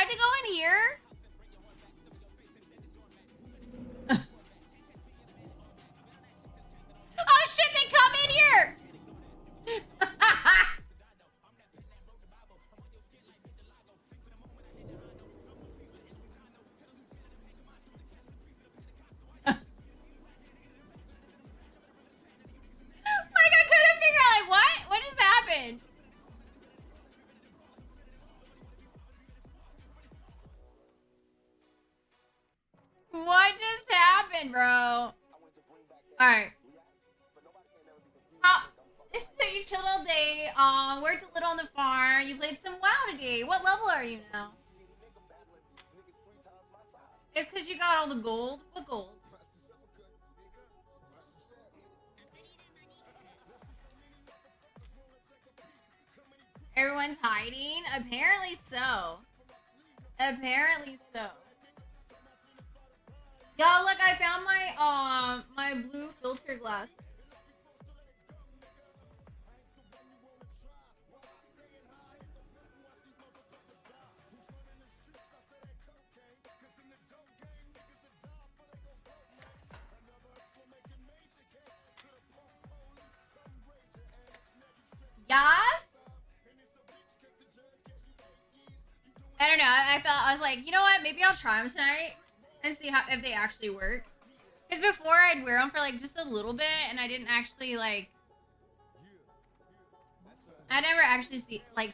tried to go in here. Oh shit, they come in here. Like, I couldn't figure out, like, what just happened? What just happened, bro? All right. It's so you chilled all day. Worked a little on the farm. You played some WoW today. What level are you now? It's because you got all the gold. What gold? Everyone's hiding? Apparently so. Apparently so. Y'all, look, I found my my blue filter glass. Yes? I don't know. I was like, you know what? Maybe I'll try them tonight and see if they actually work. Because before I'd wear them for like just a little bit, and I didn't actually like. I never actually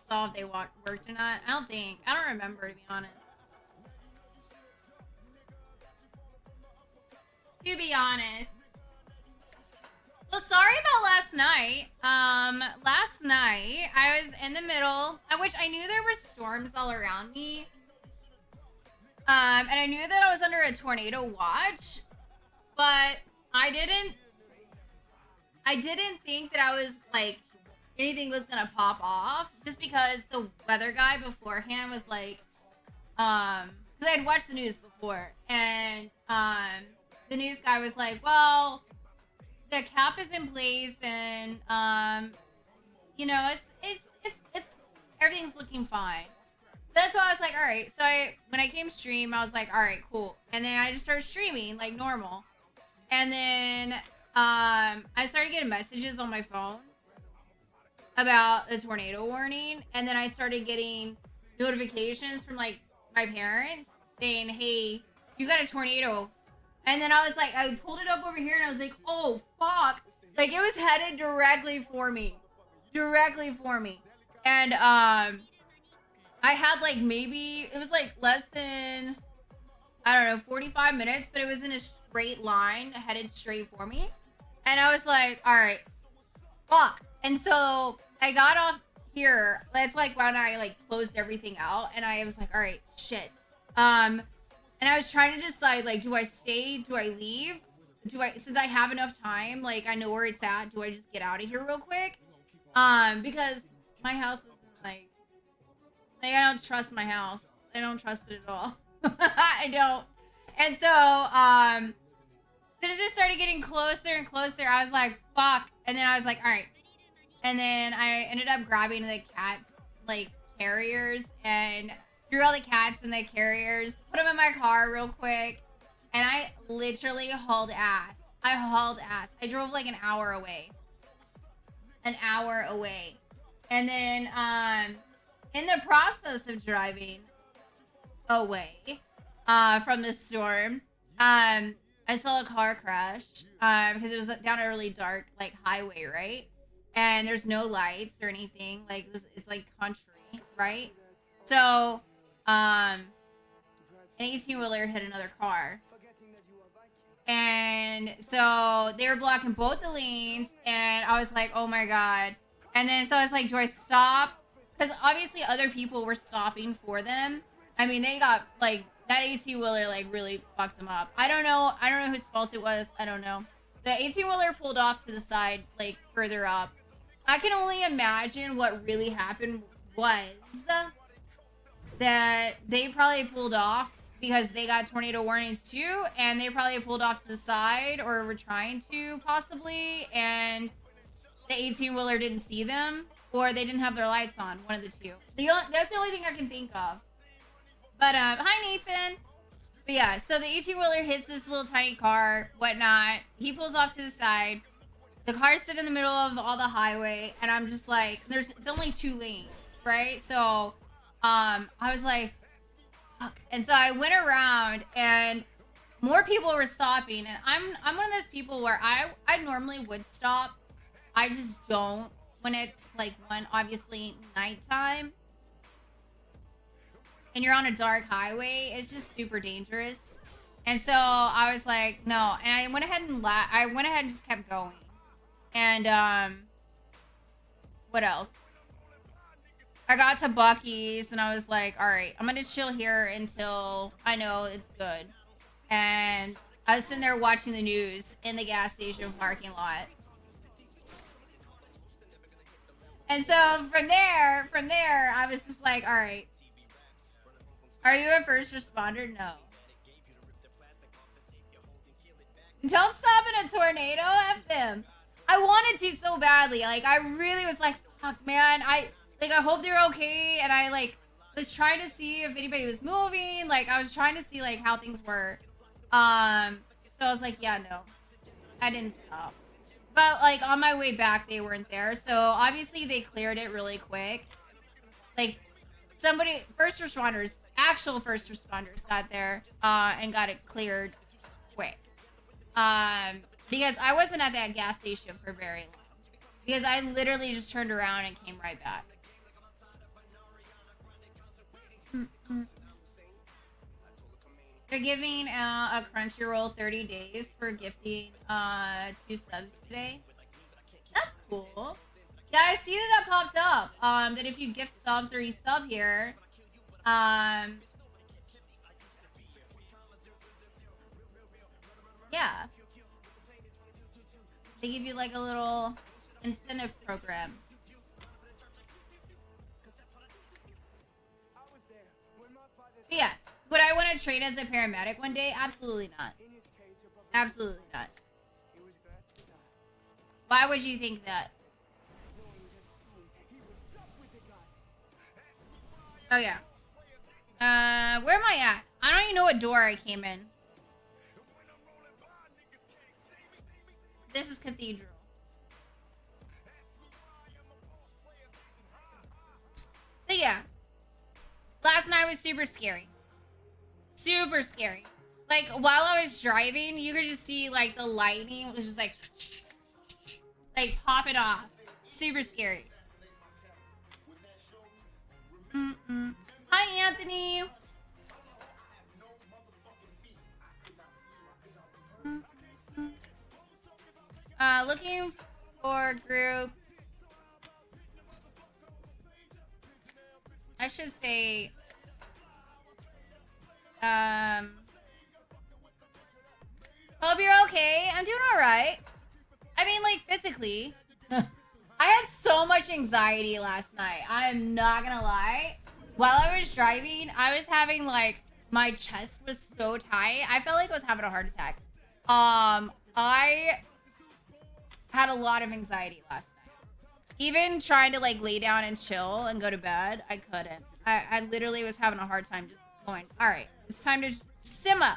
saw if they worked or not. I don't think. I don't remember, to be honest. To be honest. Well, sorry about last night. Last night I was in the middle, which I knew there were storms all around me. And I knew that I was under a tornado watch, but I didn't think that I was like anything was gonna pop off, just because the weather guy beforehand was like, because I had watched the news before, and the news guy was like, well, the cap is in place, and you know, it's everything's looking fine. That's why I was like, all right. So when I came stream, I was like, all right, cool. And then I just started streaming like normal, and then I started getting messages on my phone about the tornado warning, and then I started getting notifications from like my parents saying, hey, you got a tornado. And then I was like, I pulled it up over here, and I was like, oh fuck, like it was headed directly for me. And I had like, maybe it was like less than, I don't know, 45 minutes, but it was in a straight line headed straight for me. And I was like, all right, fuck. And so I got off here. That's like when I like closed everything out, and I was like, all right, shit. And I was trying to decide, like, do I stay? Do I leave? Since I have enough time, like, I know where it's at, do I just get out of here real quick? Because my house is like I don't trust my house. I don't trust it at all. I don't. And so, as soon as it started getting closer and closer, I was like, fuck. And then I was like, all right. And then I ended up grabbing the cat's, like, carriers, and threw all the cats in the carriers, put them in my car real quick, and I literally hauled ass. I drove like an hour away. And then, in the process of driving away from the storm, I saw a car crash because it was down a really dark like highway, right? And there's no lights or anything. Like this, it's like country, right? So, an 18-wheeler hit another car. And so they were blocking both the lanes, and I was like, oh my God. And then so I was like, do I stop? Because obviously other people were stopping for them. I mean, they got like that 18-wheeler like really fucked them up. I don't know whose fault it was. I don't know. The 18-wheeler pulled off to the side, like further up. I can only imagine what really happened was that they probably pulled off because they got tornado warnings too, and they probably pulled off to the side or were trying to possibly, and the 18-wheeler didn't see them, or they didn't have their lights on, one of the two. That's the only thing I can think of. But hi Nathan. But yeah, so the 18-wheeler hits this little tiny car, whatnot. He pulls off to the side. The car's sitting in the middle of all the highway, and I'm just like, it's only 2 lanes, right? So, I was like, fuck. And so I went around, and more people were stopping, and I'm one of those people where I normally would stop. I just don't when it's like obviously nighttime, and you're on a dark highway. It's just super dangerous. And so I was like, no. And I went ahead and just kept going. And what else? I got to Buc-ee's and I was like, all right, I'm gonna chill here until I know it's good. And I was sitting there watching the news in the gas station parking lot. And so from there, I was just like, all right, are you a first responder? No. Don't stop in a tornado. F them. I wanted to so badly. Like, I really was like, fuck, man. I hope they're okay. And I, like, was trying to see if anybody was moving. Like, I was trying to see, like, how things were. So I was like, yeah, no. I didn't stop. But, like, on my way back, they weren't there. So, obviously, they cleared it really quick. Like, actual first responders got there and got it cleared quick. Because I wasn't at that gas station for very long. Because I literally just turned around and came right back. They're giving a Crunchyroll 30 days for gifting 2 subs today. That's cool. Yeah, I see that popped up. That if you gift subs or you sub here, yeah, they give you like a little incentive program. But yeah, would I want to train as a paramedic one day? Absolutely not. Absolutely not. Why would you think that? Oh yeah. Where am I at? I don't even know what door I came in. This is Cathedral. So yeah. Last night was super scary. Super scary. Like, while I was driving, you could just see, like, the lightning was just, like popping off. Super scary. Hi, Anthony. Looking for group. I should say, hope you're okay. I'm doing all right. I mean, like, physically. I had so much anxiety last night. I'm not gonna lie. While I was driving, I was having, like, my chest was so tight. I felt like I was having a heart attack. I had a lot of anxiety last night. Even trying to, like, lay down and chill and go to bed, I couldn't. I literally was having a hard time just going, all right, it's time to simmer.